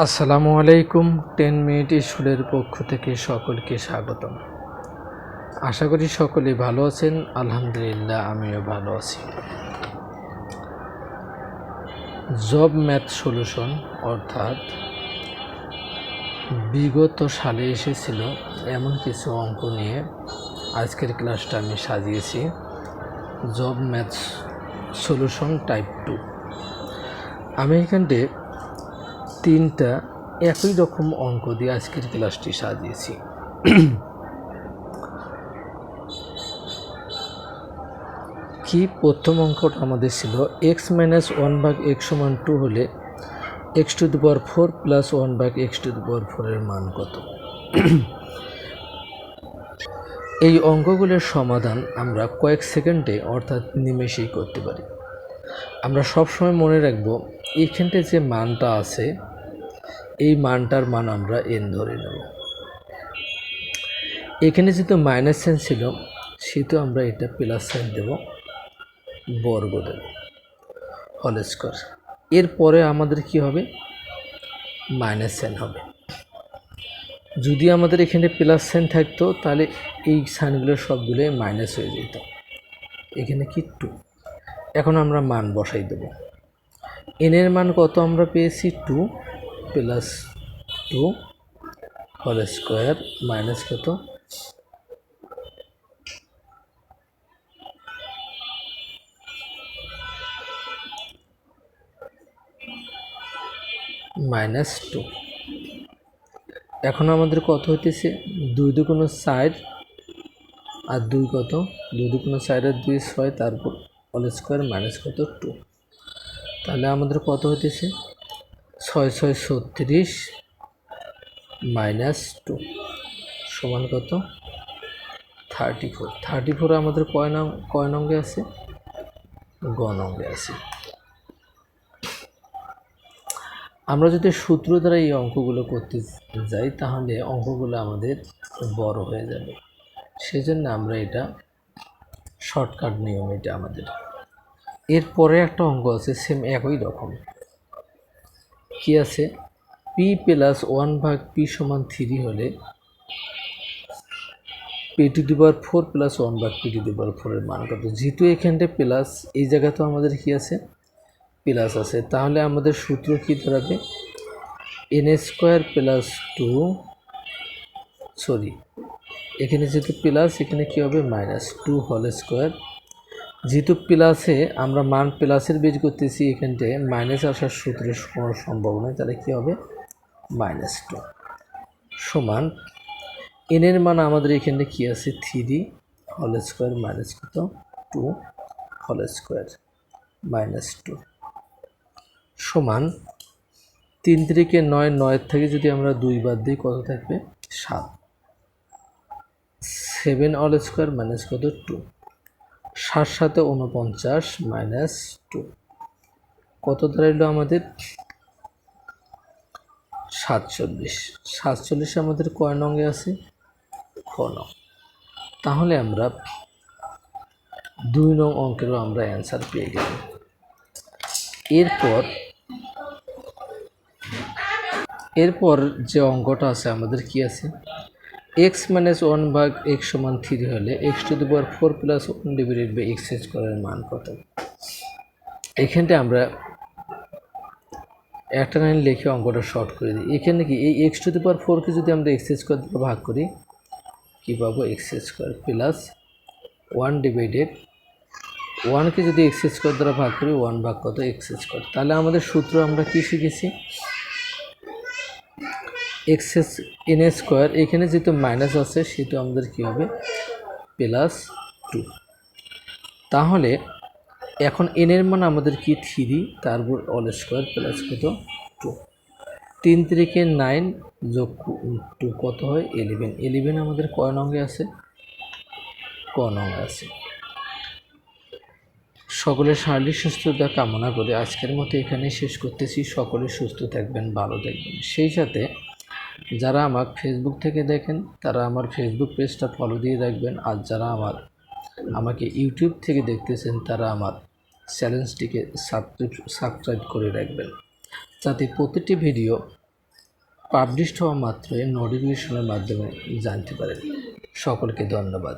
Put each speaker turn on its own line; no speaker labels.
আসসালামু আলাইকুম। 10 মিনিট স্কুলের পক্ষ থেকে সকলকে স্বাগতম। আশা করি সকলেই ভালো আছেন। আলহামদুলিল্লাহ, আমিও ভালো আছি। জব ম্যাথ সলিউশন অর্থাৎ বিগত সালে এসেছিল এমন কিছু অঙ্ক নিয়ে আজকের ক্লাসটা আমি সাজিয়েছি। Job math solution type 2। আমি এখানে 3টা একই রকম অঙ্ক দিয়ে আজকের ক্লাসটি সাজিয়েছি। কি প্রথম অঙ্কটা আমাদের ছিল x-1/x=2 হলে x⁴ প্লাস 1/x⁴ এর মান কত। এই অঙ্কগুলোর সমাধান আমরা কয়েক সেকেন্ডে অর্থাৎ নিমেষেই করতে পারি। আমরা সবসময় মনে রাখব এইখানটা যে মানটা আছে এই মানটার মান আমরা n ধরে নেব। এখানে যেহেতু মাইনাস সাইন ছিল সেহেতু আমরা এটা প্লাস সাইন দেব, বর্গ দেব, হোল স্কয়ার। এরপরে আমাদের কি হবে, মাইনাস সাইন হবে। যদি আমাদের এখানে প্লাস সাইন থাকতো তাহলে এই সাইনগুলো সবগুলো মাইনাস হয়ে যেত। এখানে কি 2। এখন আমরা মান বসাই দেব। n এর মান কত আমরা পেয়েছি 2 প্লাস 2 হোল স্কয়ার মাইনাস কত -2। এখন আমাদের কত হইতেছে 2 দুগুণ 4 আর 2 কত 2 দুগুণ 4 আর 2 6, তারপর হোল স্কয়ার মাইনাস কত 2। তাহলে আমাদের কত হইতেছে 6 6 36 -2 সমান কত 34। 34 আমাদের কয় নঙ্গে আছে, গ নঙ্গে আছে। আমরা যদি সূত্র দ্বারা এই অঙ্কগুলো করতে যাই তাহলে অঙ্কগুলো আমাদের বড় হয়ে যাবে। সেজন্য আমরা এটা শর্টকাট নিয়ম এটা আমাদের। এরপরে একটা অঙ্ক আছে সেম একই রকম। কি আছে, p প্লাস 1/p = 3 হলে p⁴ প্লাস 1/p⁴ এর মান কত। যেহেতু এখানটা প্লাস, এই জায়গায় তো আমাদের কি আছে, প্লাস আছে, তাহলে আমাদের সূত্র কি দাঁড়াবে, n² প্লাস 2 এখানে যেহেতু প্লাস এখানে কি হবে -2 হোল স্কয়ার। যেহেতু প্লাসে আমরা মান প্লাসের বের করতেছি, এখানটায় মাইনাস আসার সূত্রের কোনো সম্ভাবনা নেই, তাহলে কি হবে -2 সমান n এর মান আমাদের এখানে কি আছে 3 হোল স্কয়ার মাইনাস কত 2 হোল স্কয়ার -2 সমান 3 3 9, 9 থেকে যদি আমরা 2 বাদ দিই কত থাকবে 7 7 হোল স্কয়ার মাইনাস কত 2 7 7 49 -2 কত দাঁড়াইলো আমাদের 47। 47 আমাদের কয় নঙ্গে আছে, খ নং। তাহলে আমরা 2 নং অঙ্কেরও আমরা অ্যান্সার পেয়ে গেলাম। এরপর যে অঙ্কটা আছে আমাদের কি আছে, x-1/x=3 হলে x⁴ প্লাস 1/x² এর মান কত। এখানটা আমরা একটা লাইন লিখে অঙ্কটা শর্ট করে দিই। এখানে কি এই x⁴ কে যদি আমরা x² দ্বারা ভাগ করি কি পাবো, x² প্লাস 1 কে যদি x² দ্বারা ভাগ করি 1 ভাগ কত x²। তাহলে আমাদের সূত্র আমরা কি শিখেছি, n²। এখানে যেহেতু মাইনাস আছে সেটা আমাদের কি হবে +2। তাহলে এখন n এর মান আমাদের কি 3, তারপর হোল স্কয়ার প্লাস কত 2। 3 3 9 যোগ 2 কত হয় 11। 11 আমাদের কয় নঙ্গে আছে, ক নঙ্গে আছে। সকলের শারীরিক সুস্থতা কামনা করে আজকের মতো এখানে শেষ করতেছি। সকলে সুস্থ থাকবেন, ভালো থাকবেন। সেই সাথে যারা আমার ফেসবুক থেকে দেখেন তারা আমার ফেসবুক পেজটা ফলো দিয়ে রাখবেন, আর যারা আমাকে ইউটিউব থেকে দেখতেছেন তারা আমার চ্যানেলটিকে সাবস্ক্রাইব করে রাখবেন, যাতে প্রতিটি ভিডিও পাবলিশড হওয়া মাত্রই নোটিফিকেশনের মাধ্যমে জানতে পারেন। সকলকে ধন্যবাদ।